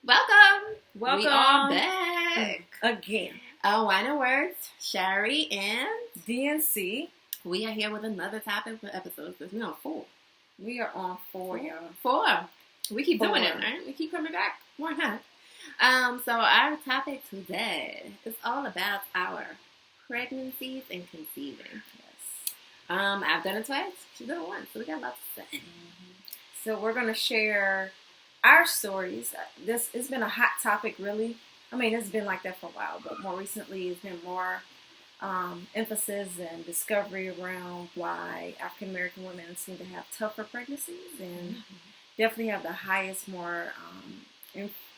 Welcome. Welcome. We are back. Again. Wine and Words, Shari and DNC. we are here with another topic for episodes. We're on 4. We are on 4, y'all. 4. We keep doing it, 4. right? We keep coming back. Why not? So our topic today is all about our pregnancies and conceiving. Yes. I've done it twice. She's done it once. So we got lots to say. So we're going to share our stories. It's been a hot topic, really. I mean, it's been like that for a while, but more recently it's been more emphasis and discovery around why African American women seem to have tougher pregnancies and definitely have the highest, more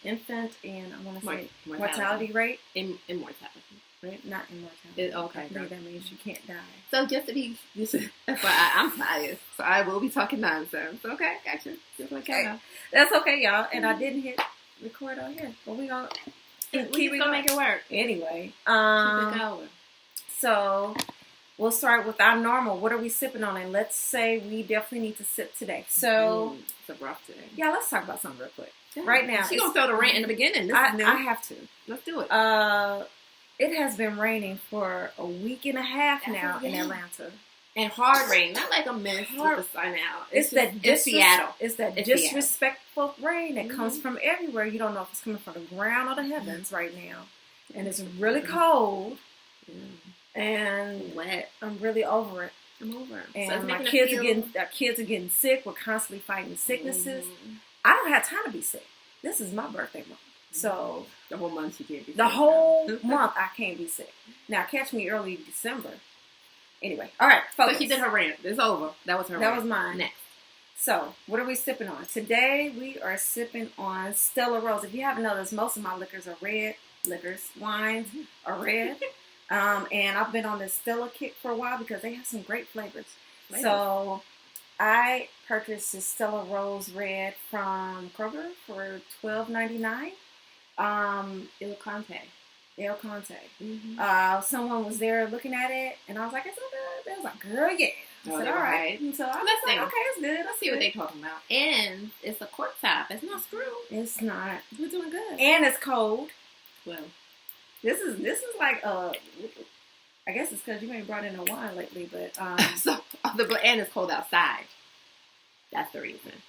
infant and I want to say mortality rate. Immortality, right? Not immortality. Okay. I think that means you can't die. So just FYI, I'm tired, so I will be talking nonsense. Okay, gotcha. Just like Okay. That's okay, y'all. And I didn't hit record on here, but we gonna keep gonna make it work. Anyway, Keep it going. So we'll start with our normal. What are we sipping on? And let's say we definitely need to sip today. So it's a rough today. yeah, let's talk about something real quick. Yeah. Right now, She's gonna throw the rant in the beginning. This is new. I have to. Let's do it. It has been raining for a week and a half now in Atlanta. And hard rain, not like a mist with the sun out. It's Seattle. It's that disrespectful rain that comes from everywhere. You don't know if it's coming from the ground or the heavens right now. And it's really cold and wet. I'm really over it. I'm over it. And our kids are getting sick. We're constantly fighting sicknesses. I don't have time to be sick. This is my birthday month. So the whole month you can't be sick. The whole month I can't be sick. Now catch me early December. Anyway, all right, focus. So she did her rant. It's over. That was her rant. That was mine. Next. So, what are we sipping on? Today, we are sipping on Stella Rose. If you haven't noticed, most of my liquors are red. Wines are red. And I've been on this Stella kick for a while because they have some great flavors. So, I purchased this Stella Rose Red from Kroger for $12.99. El Conte. Someone was there looking at it, and I was like, "It's so good." They was like, "Girl, yeah." I said, "All right." And so I was like, "Okay, it's good." Let's see what they're talking about. And it's a cork top. It's not screw. It's not. We're doing good. And it's cold. Well, this is like I guess it's because you ain't brought in no wine lately, but and it's cold outside. That's the reason.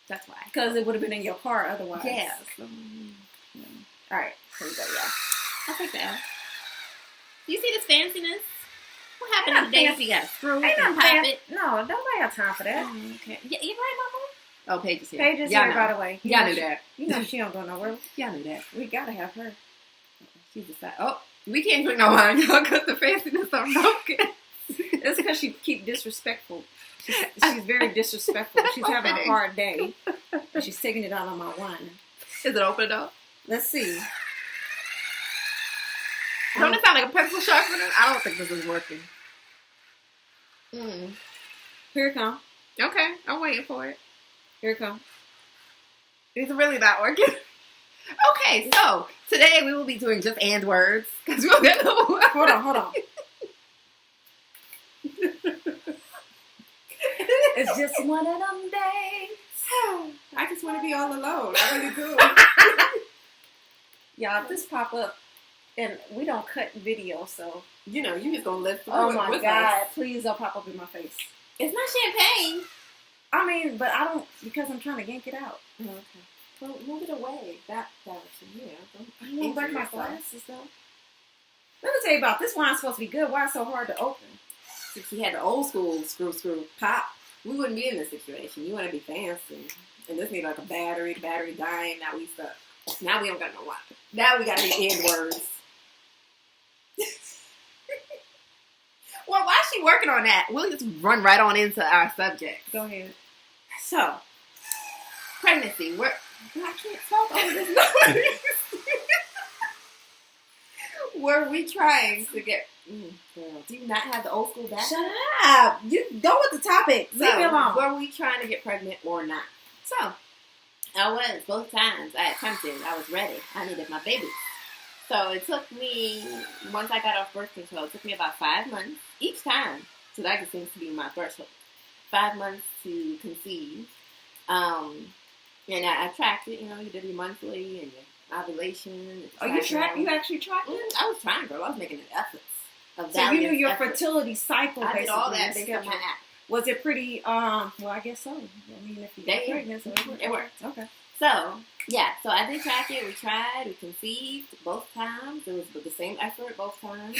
That's why. Because it would have been in your car otherwise. Yes. All right, here we go, y'all. I'll take that. Do you see this fanciness? What happened to the days we got screwed and pop it? No, nobody have time for that. Okay. Yeah, you right, Mama? Oh, Paige's here. Paige's here, by the way. Y'all knew that. You know she don't go nowhere. Y'all knew that. We gotta have her. She's decided. Oh, we can't drink no wine, y'all, because the fanciness are broken. It's because she keep disrespectful. She's very disrespectful. She's having a hard day. She's taking it out on my wine. Is it open though? Let's see. Don't it sound like a pencil sharpener? I don't think this is working. Here it comes. Okay, I'm waiting for it. Here it comes. It's really not working. Okay, so today we will be doing just and words because we don't get no words. Hold on. It's just one of them days. I just want to be all alone. I really do. Y'all, if this pop up, and we don't cut video, so you just gonna live through it. Oh my God! Please don't pop up in my face. It's not champagne. I mean, but I don't because I'm trying to yank it out. Oh, okay. Well, move it away. That direction. Yeah. I don't like my glasses though. Let me tell you about this wine's supposed to be good. Why it's so hard to open? If you had the old school screw pop, we wouldn't be in this situation. You want to be fancy, and this need like a battery dying. Now we stuck. Now we don't got no wine. Now we got to be end words. Well, while she working on that, we'll just run right on into our subject. Go ahead. So, pregnancy. I can't talk over this. Were we trying to get... Girl, do you not have the old school back? Shut up! You go with the topic. Leave me alone. Were we trying to get pregnant or not? So, I was both times. I attempted. I was ready. I needed my baby. So it took me, once I got off birth control, it took me about 5 months each time. So that just seems to be my threshold. 5 months to conceive. And I tracked it, you did your monthly and your ovulation. Oh, you actually tracked it? I was trying, girl. I was making an effort. So you knew your fertility cycle. I did all that based on my app. Was it pretty? Well, I guess so. I mean, if you got pregnant, so it worked. Okay. So yeah, so I did track it. We tried. We conceived both times. It was the same effort both times.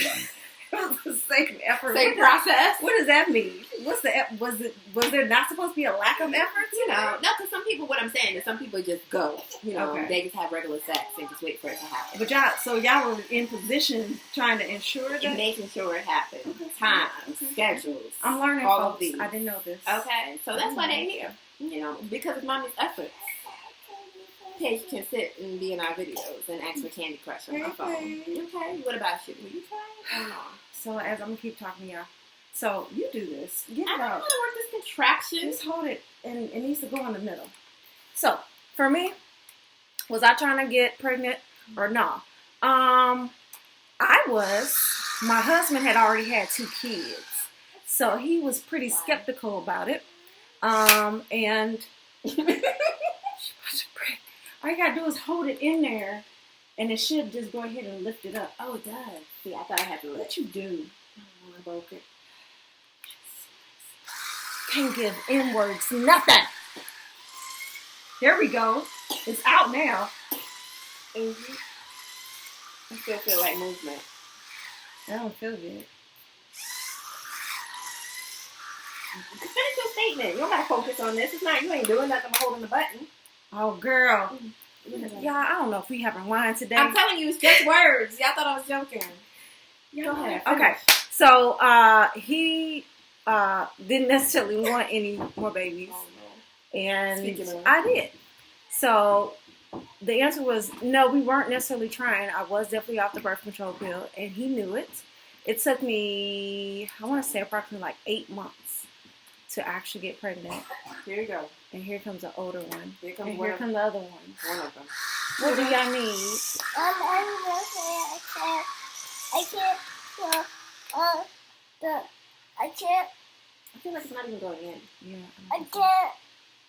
It was the same effort. Same process. What does that mean? Was there not supposed to be a lack of effort? You know, no, because some people, what I'm saying is some people just go. You know, okay. They just have regular sex and just wait for it to happen. But y'all were in position trying to ensure that? Making sure it happened. Times, schedules. I'm learning all folks. of these. I didn't know this. Okay, so that's why they're here. You know, because of mommy's efforts. Paige can sit and be in our videos and ask for Candy Crush on my phone. Okay, what about you? Will you try it or no? So as I'm going to keep talking to y'all. So you do this. Get it I don't out. want to work this contraption. Just hold it, and it needs to go in the middle. So, for me, was I trying to get pregnant or no? My husband had already had 2 kids. So he was pretty skeptical about it. And all you gotta do is hold it in there, and it should just go ahead and lift it up. Oh, it does. See, I thought I had to lift. What you do? I broke it. Can't give N-words nothing. There we go. It's out now. Mm-hmm. I still feel like movement. I don't feel good. Finish your statement. You don't gotta focus on this. It's not. You ain't doing nothing but holding the button. Oh, girl. Y'all, I don't know if we having wine today. I'm telling you, it's just words. Y'all thought I was joking. Go ahead. Okay. So, he didn't necessarily want any more babies. Oh, no. And I did. So, the answer was no, we weren't necessarily trying. I was definitely off the birth control pill, and he knew it. It took me, I want to say approximately like 8 months to actually get pregnant. Here you go. And here comes the older one. Here comes and here come the other one. One of them. What do y'all need? I can't. I feel like it's not even going in. Yeah. I can't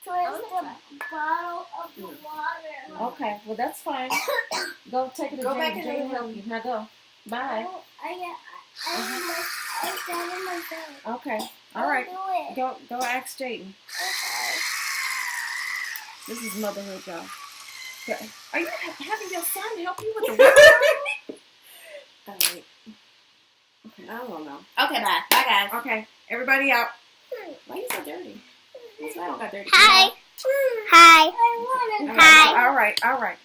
twist the bottle of the water. Okay, well that's fine. Go take it to Go Jane. back in Jane the help you. Now go. Bye. I stand in my phone. Okay. All right. Do it. Go ask Jaden. Okay. This is motherhood, y'all. Okay. Are you having your son help you with the work? All right. Okay. I don't know. Okay, bye. Bye, guys. Okay. Everybody out. Why are you so dirty? That's why I don't got dirty. Hi. Hi. I want to. Hi. All right. All right.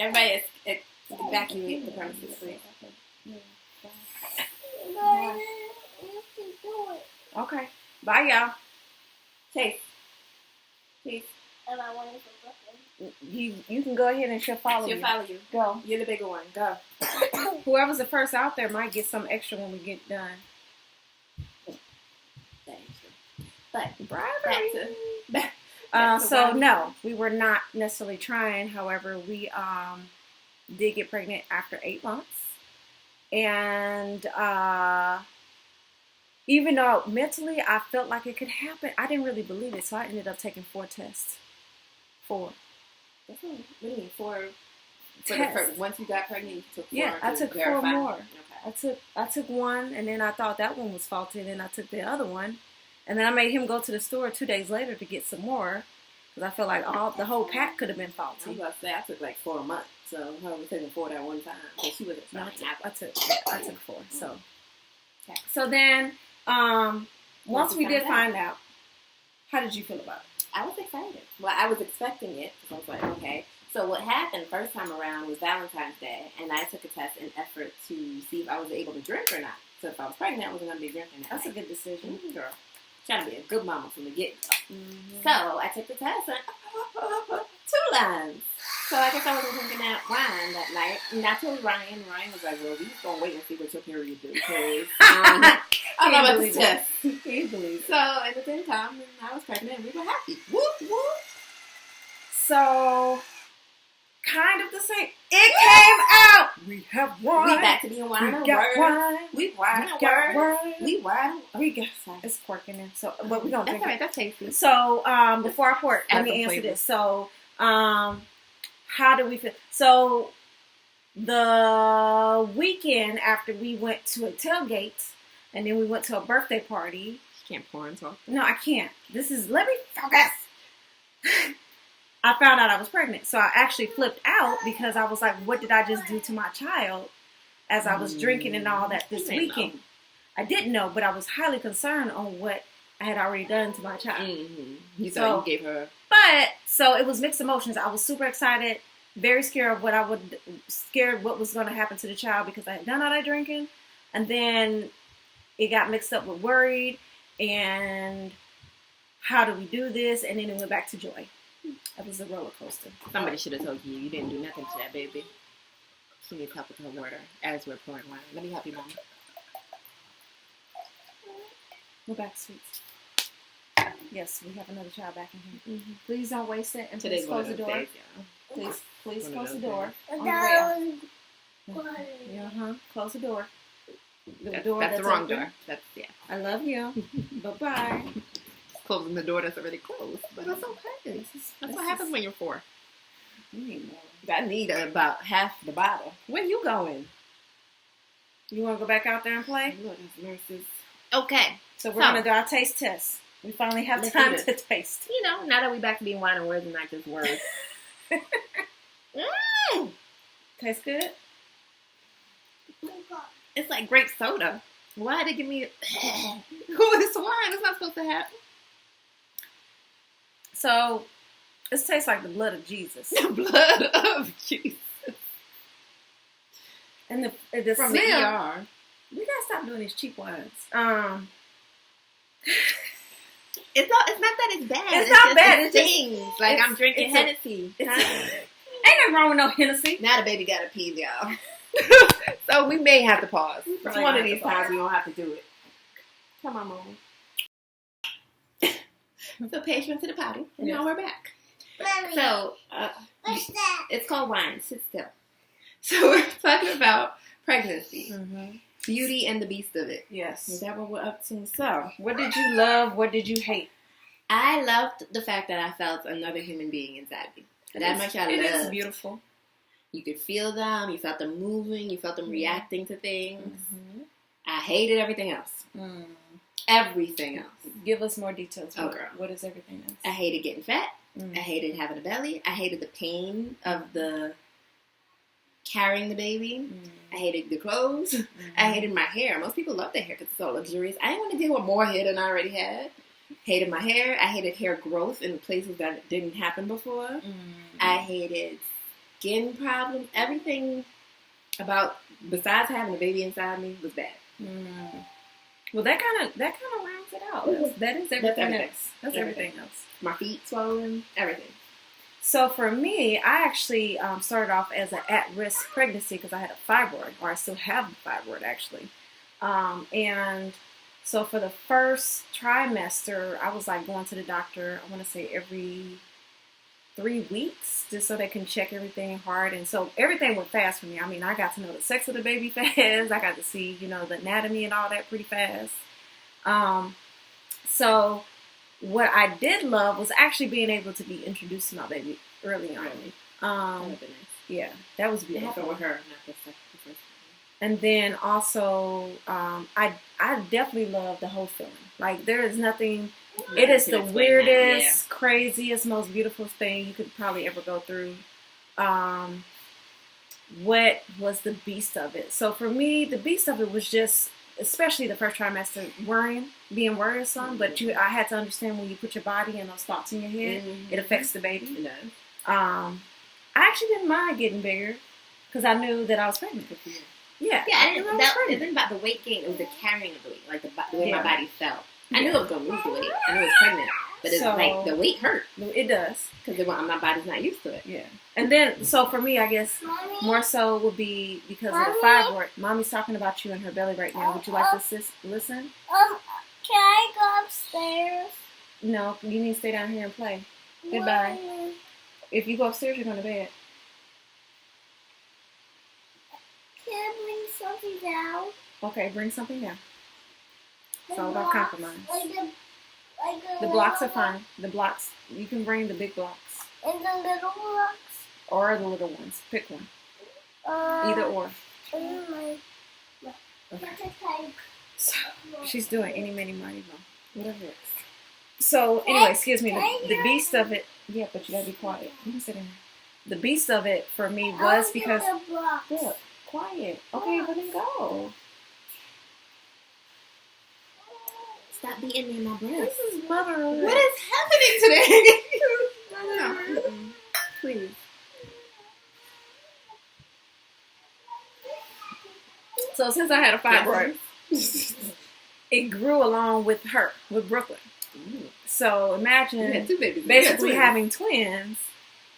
Everybody evacuate the premises, please. Okay. Bye, y'all. Chase. Peace. And I want to go. You can go ahead and she'll follow She'll you. follow you. Go. You're the bigger one. Go. Whoever's the first out there might get some extra when we get done. Thank you. But Bribery. back to So no, we were not necessarily trying. However, we did get pregnant after 8 months, and even though mentally I felt like it could happen, I didn't really believe it. So I ended up taking 4 tests. 4. What do you mean? 4 Tests. Once you got pregnant, you took 4. Yeah, I took 4 more. Okay. I took one, and then I thought that one was faulty, and then I took the other one, and then I made him go to the store 2 days later to get some more, because I felt like the whole pack could have been I was faulty. about to say I took like 4 months, so I was taking 4 that one time. So she wasn't No, trying. I took 4. So, okay. So then, once we did find out, how did you feel about it? I was excited. Well, I was expecting it, because I was like, okay. So what happened first time around was Valentine's Day, and I took a test in effort to see if I was able to drink or not. So if I was pregnant, I wasn't going to be drinking that That's night. a good decision. Mm-hmm, girl. Trying to be a good mama from the get-go. Mm-hmm. So I took the test, and 2 lines. So I guess I wasn't drinking that wine that night. And I told Ryan. Ryan was like, well, we just going to wait and see what your period do, because I'm not about this test. Can't believe it. So at the same time, I was pregnant, and we were happy. Whoop, whoop. So, kind of the same. It came out. We have wine. We back to being wine and got words. wine. We wine We and got words. wine. We wine. We got it's pork in there. So, but we're gonna That's drink all right. it. That's tasty. So, before I pour it, let Add me some answer flavor. this. So, how do we feel? So the weekend after we went to a tailgate, and then we went to a birthday party. You can't pour and talk. No, I can't. Let me focus. I found out I was pregnant. So I actually flipped out because I was like, what did I just do to my child as I was drinking and all that this weekend? Know. I didn't know, but I was highly concerned on what I had already done to my child. Mm-hmm. You thought you gave her. But, so it was mixed emotions. I was super excited, very scared of scared what was going to happen to the child because I had done all that drinking. And then it got mixed up with worried and how do we do this? And then it went back to joy. That was a roller coaster. Somebody should have told you didn't do nothing to that baby. She needs help with her water as we're pouring wine. Let me help you, Mama. Go back, sweets. Yes, we have another child back in here. Mm-hmm. Please don't waste it, and please close the door. Days, yeah. Please close the door. Close the door. That's the wrong open. Door. That's I love you. Bye-bye. Closing the door that's already closed, but that's okay. That's what happens when you're 4. You need more. I need about half the bottle. Where you going? You want to go back out there and play? Look, nurses. Okay. So we're going to do our taste test. We finally have time to taste. You know, now that we're back to being wine and words and not just words. Tastes good? It's like grape soda. Why did they give me who is wine? It's not supposed to happen. So, this tastes like the blood of Jesus. The blood of Jesus. And the from smell, the ER. We gotta stop doing these cheap wines. It's not that it's bad. It's not bad. It's things. Like I'm drinking Hennessy. Ain't nothing wrong with no Hennessy. Now the baby gotta pee, y'all. So we may have to pause. It's one of these times we don't have to do it. Come on, Mom. So patient to the potty, and now we're back. Mommy, So what's that? it's called wine. Sit still. So we're talking about pregnancy, beauty, and the beast of it. Yes. Is that what we're up to? So what did you love? What did you hate? I loved the fact that I felt another human being inside me. That much I loved. It is beautiful. You could feel them. You felt them moving. You felt them reacting to things. I hated everything else. Everything else. Give us more details. Oh, girl. What is everything else? I hated getting fat. I hated having a belly. I hated the pain of the carrying the baby. I hated the clothes. I hated my hair. Most people love their hair because it's so luxurious. I didn't want to deal with more hair than I already had. Hated my hair. I hated hair growth in places that didn't happen before. I hated skin problems. Everything about, besides having a baby inside me, was bad. Well, that kind of rounds it out. That is everything else. That's everything else. My feet swollen, everything. So for me, I actually started off as an at-risk pregnancy because I had a fibroid, or I still have a fibroid actually. And so for the first trimester, I was like going to the doctor, I want to say every 3 weeks, just so they can check everything hard. And so everything went fast for me. I mean, I got to know the sex of the baby fast. I got to see, the anatomy and all that pretty fast. So what I did love was actually being able to be introduced to my baby early on. Yeah, that was beautiful. It happened with her, not the first time. And then also, I definitely love the whole feeling. Like, there is nothing. It is the weirdest, craziest, most beautiful thing you could probably ever go through. What was the beast of it? So for me, the beast of it was just, especially the first trimester, being worrisome. But I had to understand when you put your body and those thoughts in your head, it affects the baby. It does. I actually didn't mind getting bigger because I knew that I was pregnant. Yeah, it wasn't about the weight gain. It was the carrying of the weight, like the way my body felt. I knew I was going to lose the weight. I knew I was pregnant. But it's like the weight hurt. It does. Because my body's not used to it. Yeah. And then, so for me, I guess more so would be because of the fibroid. Mommy's talking about you in her belly right now. Would you like to listen? Can I go upstairs? No, you need to stay down here and play. Goodbye. If you go upstairs, you're going to bed. Can I bring something down? Okay, bring something down. It's all about compromise. Like the blocks are fine. The blocks, you can bring the big blocks. And the little blocks? or the little ones? Pick one. Either or. Okay. So, she's doing any, many, mighty, mo. Whatever it is. So, anyway, excuse me. The beast of it. Yeah, but you gotta be quiet. You can sit in there. The beast of it for me was because. Look, quiet. Okay, let him go. Stop beating me in my breast. This is mother. What is happening today? No. Please. So since I had a fibroid, it grew along with her, with Brooklyn. So imagine basically having twins.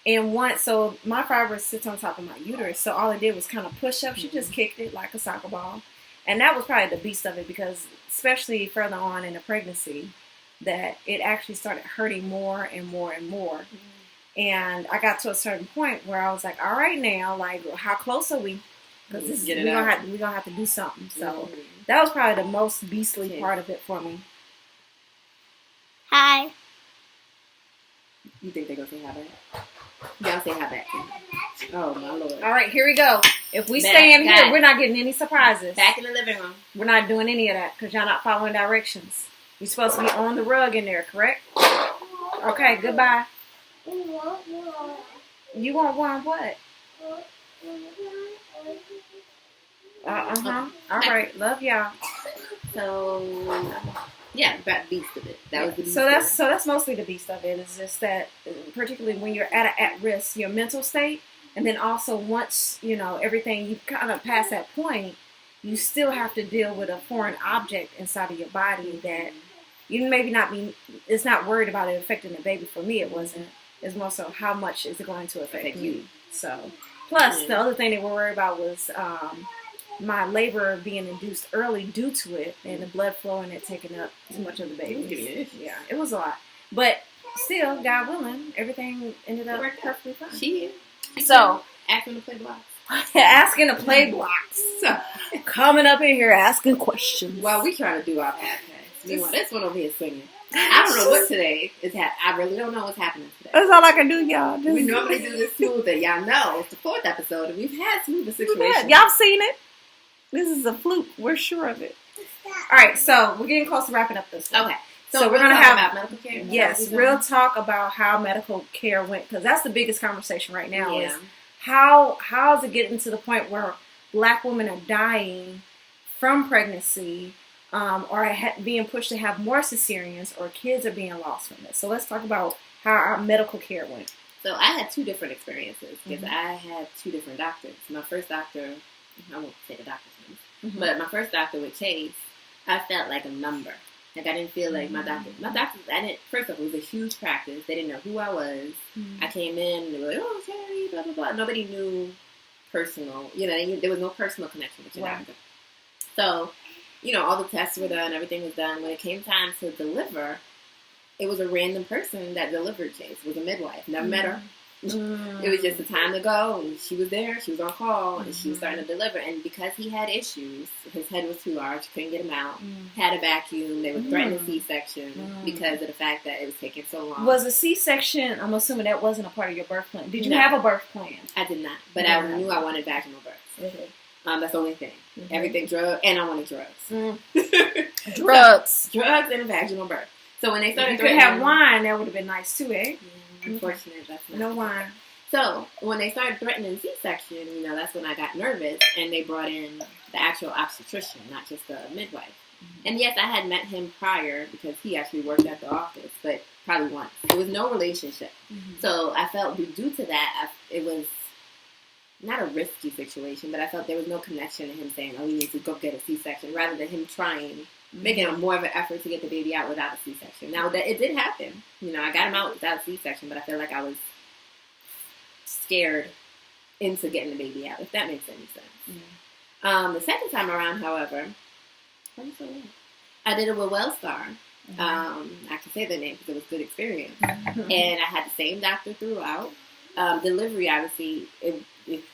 And once, so my fibrous sits on top of my uterus. So all it did was kind of push up. She just kicked it like a soccer ball. And that was probably the beast of it because especially further on in the pregnancy, that it actually started hurting more and more and more. And I got to a certain point where I was like, all right now, like, how close are we? Because we're gonna have to do something. So that was probably the most beastly part of it for me. Hi. You think they're gonna say hi back? Y'all say hi back. Oh my Lord. All right, here we go. If we stay in here, we're not getting any surprises. Back in the living room. We're not doing any of that because y'all not following directions. You're supposed to be on the rug in there, correct? Okay, goodbye. You want one what? All right, love y'all. So yeah, about the beast of it. That was the beast. So that's mostly the beast of it. Is just that, particularly when you're at risk, your mental state, and then also once you know everything, you kind of pass that point, you still have to deal with a foreign object inside of your body that you maybe not be. It's not worried about it affecting the baby. For me, it wasn't. It's more so how much is it going to affect you. So plus the other thing they were worried about was my labor being induced early due to it and the blood flow and it taking up too much of the baby. Yeah, it was a lot. But still, God willing, everything ended up perfectly fine. She so asking to play blocks. Asking to play blocks. So coming up in here asking questions. Well, we trying to do our podcast. Meanwhile, this one over here is singing. I don't know what today is happening. I really don't know what's happening today. That's all I can do, y'all. We normally do this smoother. Y'all know it's the 4th episode and we've had smoother situations. Y'all seen it? This is a fluke. We're sure of it. All right, so we're getting close to wrapping up this one. Okay. So we're going to have about medical care. Yes, real talk about how medical care went because that's the biggest conversation right now. Yeah. Is how is it getting to the point where Black women are dying from pregnancy, or being pushed to have more cesareans, or kids are being lost from this. So let's talk about how our medical care went. So I had 2 different experiences because I had 2 different doctors. My first doctor, I won't say the doctor's name, but my first doctor with Chase, I felt like a number. Like I didn't feel like my doctor, I didn't, first of all, it was a huge practice. They didn't know who I was. I came in and they were like, oh, Shari, blah, blah, blah. Nobody knew personal, there was no personal connection with your doctor. So, all the tests were done, everything was done. When it came time to deliver, it was a random person that delivered Chase. It was a midwife. Never met her. It was just the time to go, and she was there. She was on call, and she was starting to deliver. And because he had issues, his head was too large, couldn't get him out, had a vacuum. They were threatening a C-section because of the fact that it was taking so long. Was a C-section, I'm assuming that wasn't a part of your birth plan. Did you have a birth plan? I did not, but I knew I wanted vaginal births. That's the only thing. Everything and I wanted drugs. Drugs and a vaginal birth. So when they started, if you could have wine, that would have been nice too, eh? Unfortunately, that's not no wine. So when they started threatening C-section, that's when I got nervous, and they brought in the actual obstetrician, not just the midwife. And yes, I had met him prior because he actually worked at the office, but probably once. There was no relationship. So I felt due to that, it was not a risky situation, but I felt there was no connection to him saying, oh, we need to go get a C-section, rather than him trying, making more of an effort to get the baby out without a C-section. Now, it did happen. I got him out without a C-section, but I feel like I was scared into getting the baby out, if that makes any sense. The second time around, however, I did it with Wellstar. I can say the name because it was a good experience. And I had the same doctor throughout. Delivery, obviously,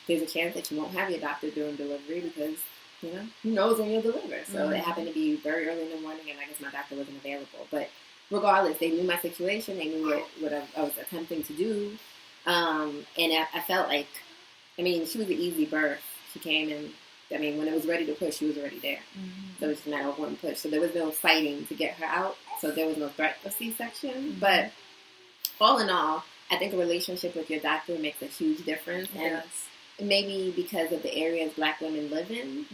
there's a chance that you won't have your doctor during delivery because, who knows when you'll deliver. So it happened to be very early in the morning, and I guess my doctor wasn't available. But regardless, they knew my situation. They knew what I was attempting to do. And I felt like, I mean, she was an easy birth. She came and, I mean, when it was ready to push, she was already there. So it was just a matter of one push. So there was no fighting to get her out. So there was no threat of C-section. But all in all, I think a relationship with your doctor makes a huge difference. And maybe because of the areas Black women live in,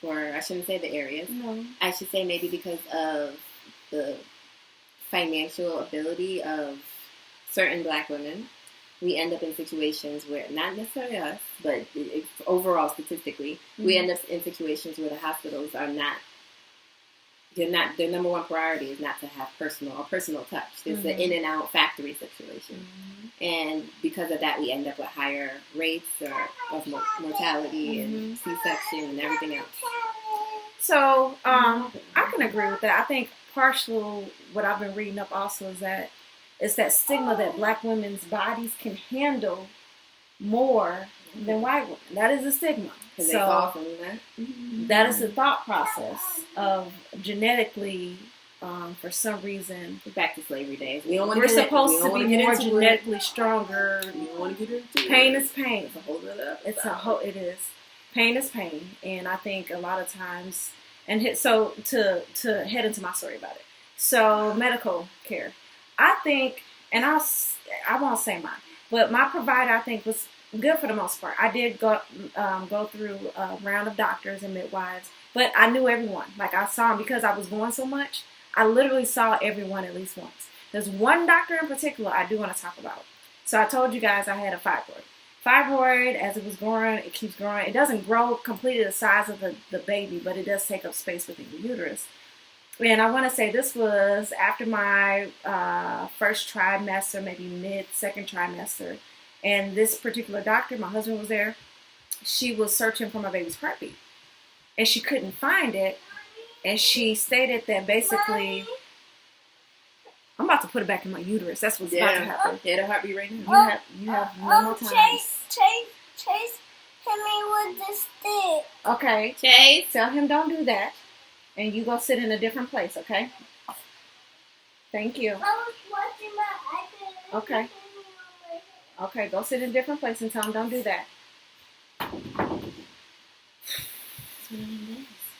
or I shouldn't say the areas. I should say maybe because of the financial ability of certain Black women, we end up in situations where, not necessarily us, but overall statistically, we end up in situations where the hospitals are not, their number one priority is not to have personal touch. It's an in and out factory situation. And because of that, we end up with higher rates of mortality and C-section and everything else. So I can agree with that. I think partial, what I've been reading up also is that it's that stigma that Black women's bodies can handle more than white women. That is a stigma. Because they fall from that. That is the thought process of genetically, for some reason. Back to slavery days. We're supposed to be more genetically stronger. You don't want to get into pain is pain. It's a whole other It is. Pain is pain. And I think a lot of times, so to head into my story about it. So medical care. I think, and I won't say mine, but my provider I think was good for the most part. I did go through a round of doctors and midwives, but I knew everyone. Like I saw them because I was going so much. I literally saw everyone at least once. There's one doctor in particular I do want to talk about. So I told you guys I had a fibroid. Fibroid, as it was growing, it keeps growing. It doesn't grow completely the size of the baby, but it does take up space within the uterus. And I want to say this was after my first trimester, maybe mid-second trimester. And this particular doctor, my husband was there, she was searching for my baby's heartbeat. And she couldn't find it. And she stated that basically, I'm about to put it back in my uterus. That's what's about to happen. Yeah, the heartbeat right now. You have no more time. Chase, hit me with the stick. Okay. Chase, tell him don't do that. And you go sit in a different place, okay? Thank you. I was watching my iPad. Okay. Okay, go sit in a different place and tell him don't do that.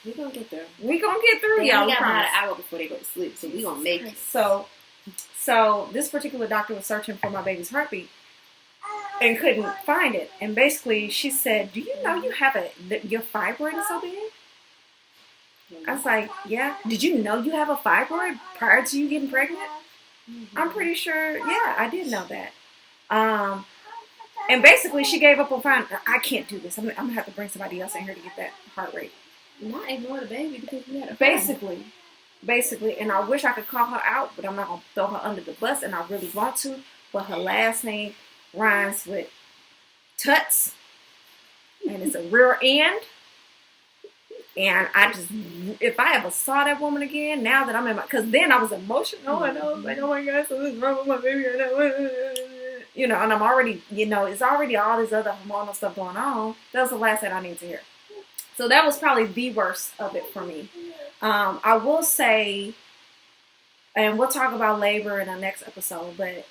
We're going to get through. We're going to get through, they y'all. We got about an hour before they go to sleep, so we're going to make it. So this particular doctor was searching for my baby's heartbeat and couldn't find it. And basically she said, do you know you have your fibroid is so big? I was like, yeah. Did you know you have a fibroid prior to you getting pregnant? I'm pretty sure, yeah, I did know that. And basically she gave up on finding, I can't do this. I'm going to have to bring somebody else in here to get that heart rate. Not ignore the baby because you had a Basically, and I wish I could call her out, but I'm not going to throw her under the bus, and I really want to. But her last name rhymes with Tuts, and it's a rear end. And I just, if I ever saw that woman again, now that I'm in because then I was emotional, and I was like, oh my God, something's wrong with my baby. You know, and I'm already, it's already all this other hormonal stuff going on. That was the last thing I need to hear. So that was probably the worst of it for me. I will say, and we'll talk about labor in our next episode, but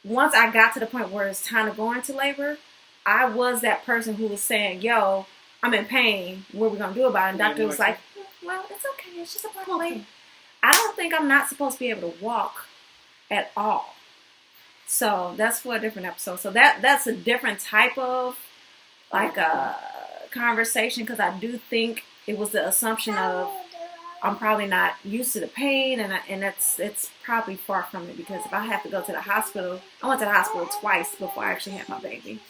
once I got to the point where it's time to go into labor, I was that person who was saying, yo, I'm in pain. What are we going to do about it? And doctor was like, well, it's okay. It's just a part of labor. I don't think I'm not supposed to be able to walk at all. So that's for a different episode. So that's a different type of like a conversation, because I do think it was the assumption of I'm probably not used to the pain, and it's probably far from it, because if I have to go to the hospital, I went to the hospital twice before I actually had my baby.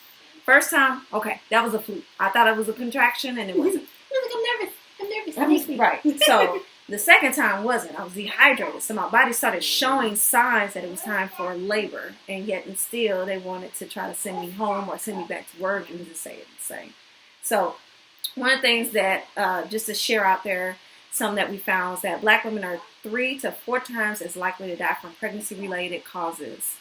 First time, okay, that was a fluke. I thought it was a contraction, and it wasn't. I'm nervous. Right. So the second time wasn't. I was dehydrated, so my body started showing signs that it was time for labor, and yet and still they wanted to try to send me home or send me back to work and just say it the same. So one of the things that, just to share out there, some that we found is that Black women are 3 to 4 times as likely to die from pregnancy-related causes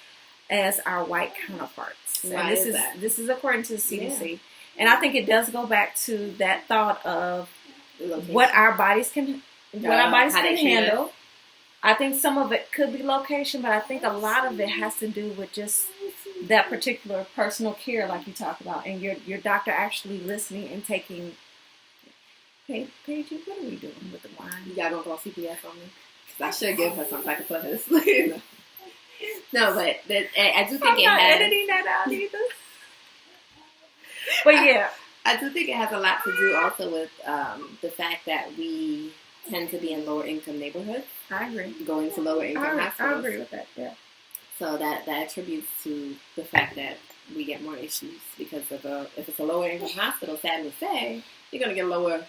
as our white counterparts. Why is that? This is according to the CDC. Yeah. And I think it does go back to that thought of what our bodies can handle. I think some of it could be location, but I think a lot of it has to do with just that particular personal care, like you talk about, and your doctor actually listening and taking. Paige, what are we doing with the wine? Y'all gonna call CPS on me? Because I should give her some type of class. No, but I do think I'm not has editing that out either. But yeah, I do think it has a lot to do also with the fact that we tend to be in lower income neighborhoods. I agree. Going to lower income hospitals. I agree with that. Yeah. So that attributes to the fact that we get more issues because if it's a lower income hospital, sad to say, you're gonna get lower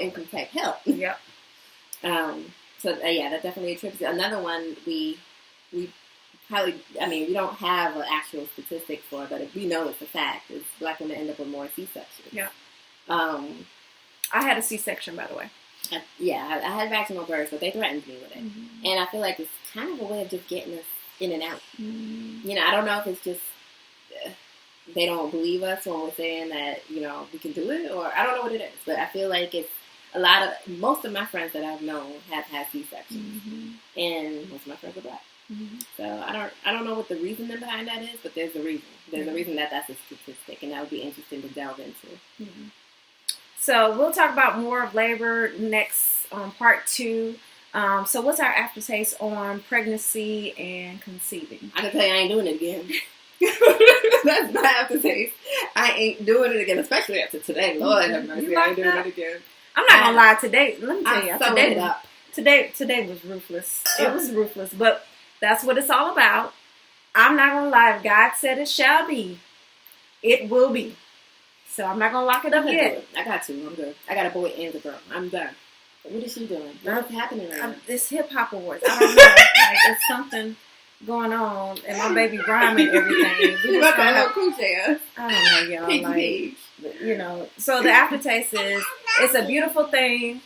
income type help. Yep. So yeah, that definitely attributes. Another one we probably, I mean, we don't have an actual statistic for it, but we know it's a fact. Is Black women end up with more C-sections. Yeah. I had a C-section, by the way. I had vaginal birth, but they threatened me with it. Mm-hmm. And I feel like it's kind of a way of just getting us in and out. Mm-hmm. You know, I don't know if it's just they don't believe us when we're saying that, you know, we can do it, or I don't know what it is, but I feel like it's most of my friends that I've known have had C-sections, Mm-hmm. and most of my friends are Black. Mm-hmm. So I don't know what the reason behind that is, but there's a reason. There's a reason that's a statistic, and that would be interesting to delve into. Mm-hmm. So we'll talk about more of labor next part 2. So what's our aftertaste on pregnancy and conceiving? I can tell you I ain't doing it again. That's my aftertaste. I ain't doing it again, especially after today. Lord have mercy, I ain't doing it again. I'm not gonna lie, today, let me tell you, today was ruthless. It was ruthless, but that's what it's all about. I'm not gonna lie, if God said it shall be, it will be. So I'm not gonna lock it up yet. I got to. I'm good. I got a boy and a girl. I'm done. What is she doing? What's happening right now? It's hip hop awards. I don't know. Like, it's something going on, and my baby rhyming everything. We just gotta, I don't know, y'all. Like, you know. So the aftertaste is, it's a beautiful thing.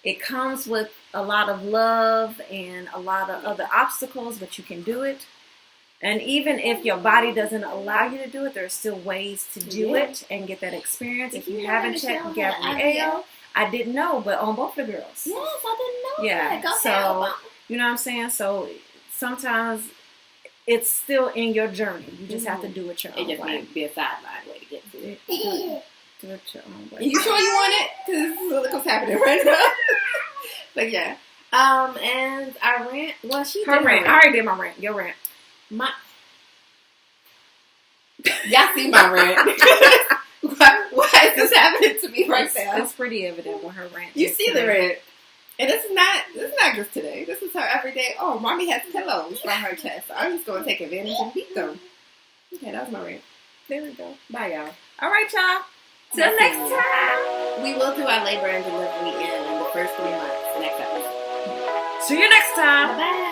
It comes with a lot of love and a lot of other obstacles, but you can do it. And even if your body doesn't allow you to do it, there's still ways to do it and get that experience. If you haven't checked Gabrielle, I didn't know, but on both the girls. Yes, I didn't know. Yeah, That. so you know what I'm saying. So sometimes it's still in your journey. You just have to do it your own way. It just needs to be a sideline way to get to it. Do it your own way. You sure you want it? Because look what's happening right now. But yeah. And our rant. Well, her rant. I already did my rant. Your rant. Y'all see my rant. Why is this happening to me right now? It's pretty evident when her rant. You see the rant. And this is not just today. This is her everyday. Oh, mommy has pillows on her chest. So I'm just going to take advantage and beat them. Okay, that was my rant. There we go. Bye, y'all. All right, y'all. Till next time. We will do our labor and delivery in the first 3 months. Next episode. See you next time. Bye.